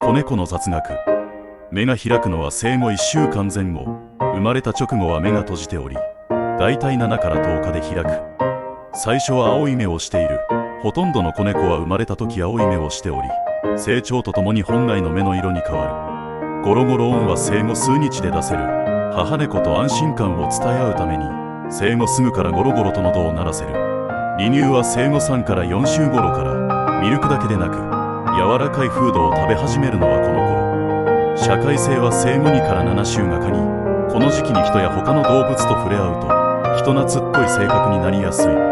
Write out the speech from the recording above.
子猫の雑学。目が開くのは生後1週間前後。生まれた直後は目が閉じており、だいたい7から10日で開く。最初は青い目をしている。ほとんどの子猫は生まれた時青い目をしており、成長とともに本来の目の色に変わる。ゴロゴロ音は生後数日で出せる。母猫と安心感を伝え合うために、生後すぐからゴロゴロと喉を鳴らせる。離乳は生後3から4週頃から、ミルクだけでなく、柔らかいフードを食べ始めるのはこの頃。社会性は生後2から7週がかり。この時期に人や他の動物と触れ合うと、人懐っこい性格になりやすい。